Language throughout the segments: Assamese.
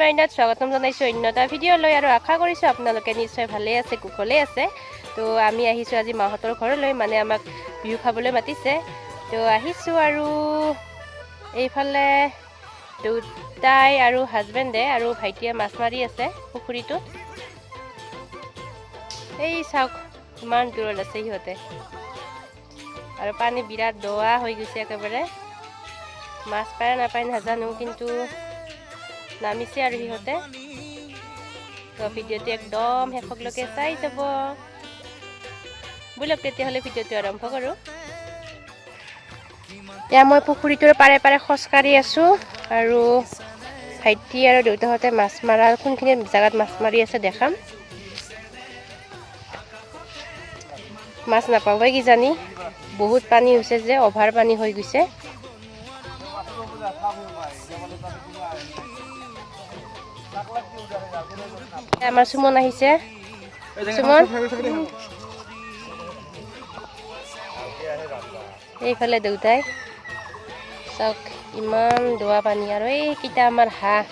মাইনাত স্বাগতম জনাইছো অন্যটা ভিডিঅ' লৈ আৰু আশা কৰিছো আপোনালোকে নিশ্চয় ভালে আছে কুশলে আছে তো আমি আহিছো আজি মাহতৰ ঘৰলৈ মানে আমাক বিহু খাবলৈ মাতিছে তো আহিছো আৰু এইফালে দুটাই আৰু হাজবেণ্ডে আৰু ভাইটিয়ে মাছ মাৰি আছে পুখুৰীটো এই চাওক কিমান দূৰত আছে সিহঁতে আৰু পানী বিৰাট দোৱা হৈ গৈছে একেবাৰে মাছ পায় নাপায় নাজানো কিন্তু নামিছে আৰু সিহঁতে তো ভিডিঅ'টো একদম শেষলৈকে চাই যাব বলক তেতিয়াহ'লে ভিডিঅ'টো আৰম্ভ কৰোঁ এতিয়া মই পুখুৰীটোৰ পাৰে পাৰে খোজকাঢ়ি আছোঁ আৰু ভাইটি আৰু দেউতাহঁতে মাছ মাৰা কোনখিনি জেগাত মাছ মাৰি আছে দেখাম মাছ নাপাবই কিজানি বহুত পানী হৈছে যে অভাৰ পানী হৈ গৈছে আমাৰ সুমন আহিছে সুমন এইফালে দেউতাই চাওক ইমান দোৱা পানী আৰু এইকেইটা আমাৰ হাঁহ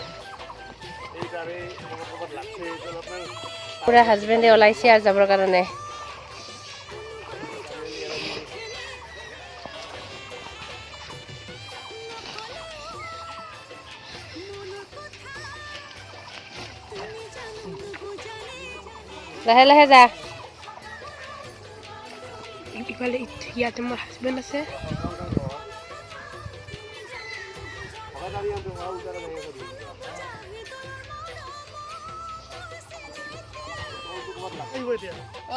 পুৰা হাজবেণ্ডে ওলাইছে আৰু যাবৰ কাৰণে লাহে লাহে যা ইফালে ইয়াতে মোৰ হাজবেণ্ড আছে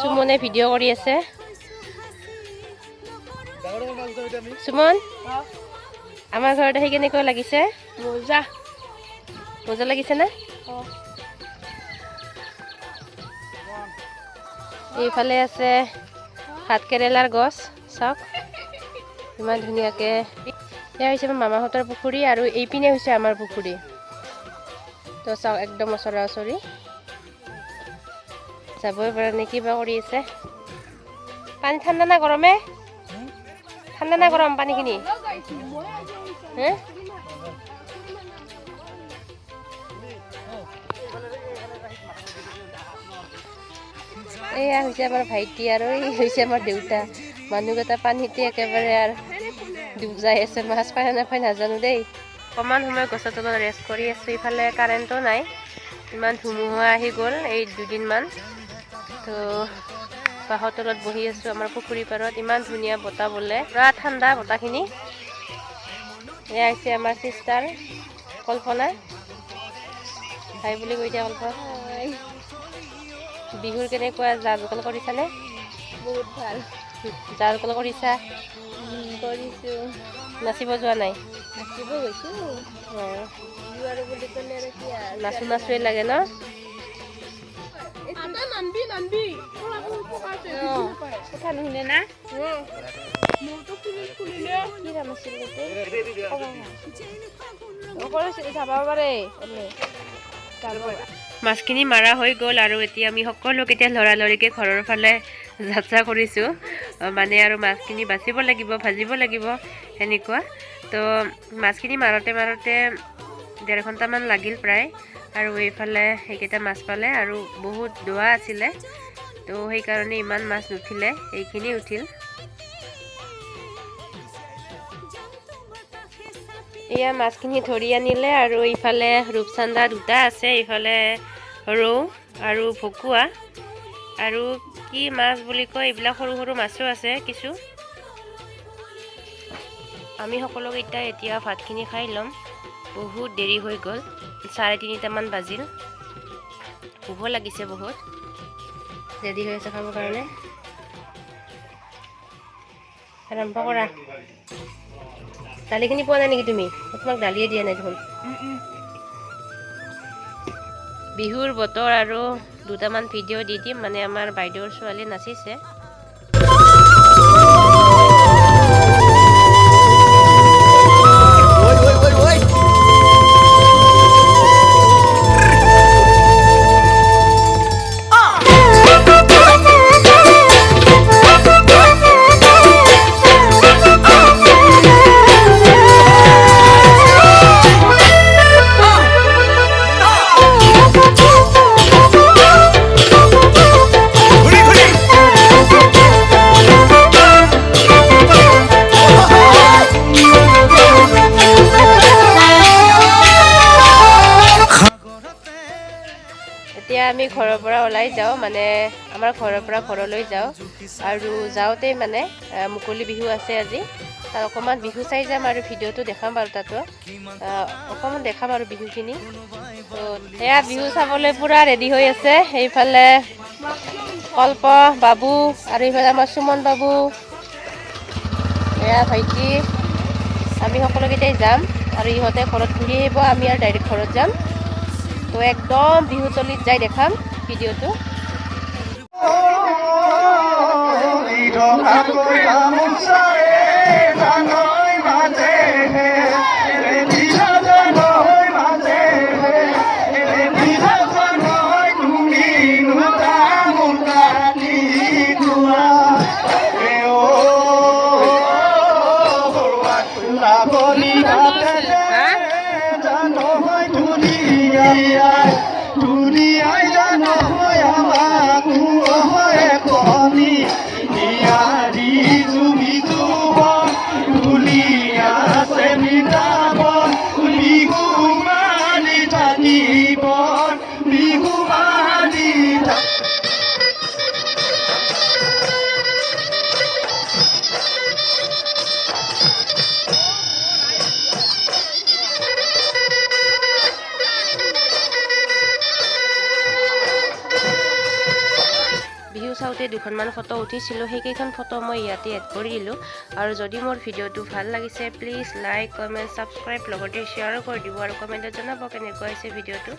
সুমনে ভিডিঅ' কৰি আছে সুমন আমাৰ ঘৰত আহি কেনেকুৱা লাগিছে মজা মজা লাগিছে না এইফালে আছে ভাত কেৰেলাৰ গছ চাওক ইমান ধুনীয়াকৈ এয়া হৈছে মোৰ মামাহঁতৰ পুখুৰী আৰু এইপিনে হৈছে আমাৰ পুখুৰী তো চাওক একদম ওচৰা ওচৰি যাবই পৰা নে কিবা কৰি আছে পানী ঠাণ্ডা না গৰমে ঠাণ্ডা না গৰম পানীখিনি হে এয়া হৈছে আমাৰ ভাইটি আৰু এই হৈছে আমাৰ দেউতা মানুহকেইটা পানীতে একেবাৰে আৰু ডুব যাই আছে মাছ পায় নাপায় নাজানো দেই অকণমান সময় গছৰ তলত ৰেষ্ট কৰি আছোঁ ইফালে কাৰেণ্টো নাই ইমান ধুমুহা আহি গ'ল এই দুদিনমান তো বাঁহৰ তলত বহি আছোঁ আমাৰ পুখুৰী পাৰত ইমান ধুনীয়া বতাহ বোলে পুৰা ঠাণ্ডা বতাহখিনি এয়া হৈছে আমাৰ চিষ্টাৰ কল্পনা ভাই বুলি কৈ দিয়া কল্পনা বিহুৰ কেনেকুৱা যা যোগাৰ কৰিছানে বহুত ভাল যা যোগাৰ কৰিছা কৰিছোঁ নাচিব যোৱা নাই নাচিব গৈছোঁ নাচো নাচোৱে লাগে ন কথা নুশুনে না যাব পাৰে মাছখিনি মাৰা হৈ গ'ল আৰু এতিয়া আমি সকলোকেইটা লৰালৰিকৈ ঘৰৰ ফালে যাত্ৰা কৰিছোঁ মানে আৰু মাছখিনি বাচিব লাগিব ভাজিব লাগিব সেনেকুৱা তো মাছখিনি মাৰোঁতে 1.5 ঘণ্টামান লাগিল প্ৰায় আৰু এইফালে সেইকেইটা মাছ পালে আৰু বহুত দোৱা আছিলে তো সেইকাৰণে ইমান মাছ নুঠিলে এইখিনি উঠিল এয়া মাছখিনি ধৰি আনিলে আৰু ইফালে ৰূপচান্দা দুটা আছে ইফালে ৰৌ আৰু ভকুৱা আৰু কি মাছ বুলি কয় এইবিলাক সৰু সৰু মাছো আছে কিছু আমি সকলোকেইটা এতিয়া ভাতখিনি খাই ল'ম বহুত দেৰি হৈ গ'ল 3:30মান বাজিল ভোক লাগিছে বহুত ৰেডি হৈ আছে খাবৰ কাৰণে আৰম্ভ কৰা দালিখিনি পোৱা নাই নেকি তুমি তোমাক দালিয়ে দিয়া নাই দেখোন বিহুৰ বতৰ আৰু দুটামান ভিডিঅ' দি দিম মানে আমাৰ বাইদেউৰ ছোৱালী নাচিছে ঘৰৰ পৰা ওলাই যাওঁ মানে আমাৰ ঘৰৰ পৰা ঘৰলৈ যাওঁ আৰু যাওঁতে মানে মুকলি বিহু আছে আজি তাৰ অকণমান বিহু চাই যাম আৰু ভিডিঅ'টো দেখাম বাৰু তাতো অকণমান দেখাম আৰু বিহুখিনি তো এয়া বিহু চাবলৈ পূৰা ৰেডি হৈ আছে সেইফালে কল্প বাবু আৰু এইফালে আমাৰ সুমন বাবু এয়া ভাইটি আমি সকলোকেইটাই যাম আৰু ইহঁতে ঘৰত ঘূৰি আহিব আমি আৰু ডাইৰেক্ট ঘৰত যাম তো একদম বিহুতলিত যাই দেখাম ভিডিঅ'টো চাওঁতে দুখনমান ফটো উঠিছিলোঁ সেইকেইখন ফটো মই ইয়াতে এড কৰি দিলোঁ আৰু যদি মোৰ ভিডিঅ'টো ভাল লাগিছে প্লিজ লাইক কমেণ্ট ছাবস্ক্ৰাইব লগতে শ্বেয়াৰো কৰি দিব আৰু কমেণ্টত জনাব কেনেকুৱা হৈছে ভিডিঅ'টো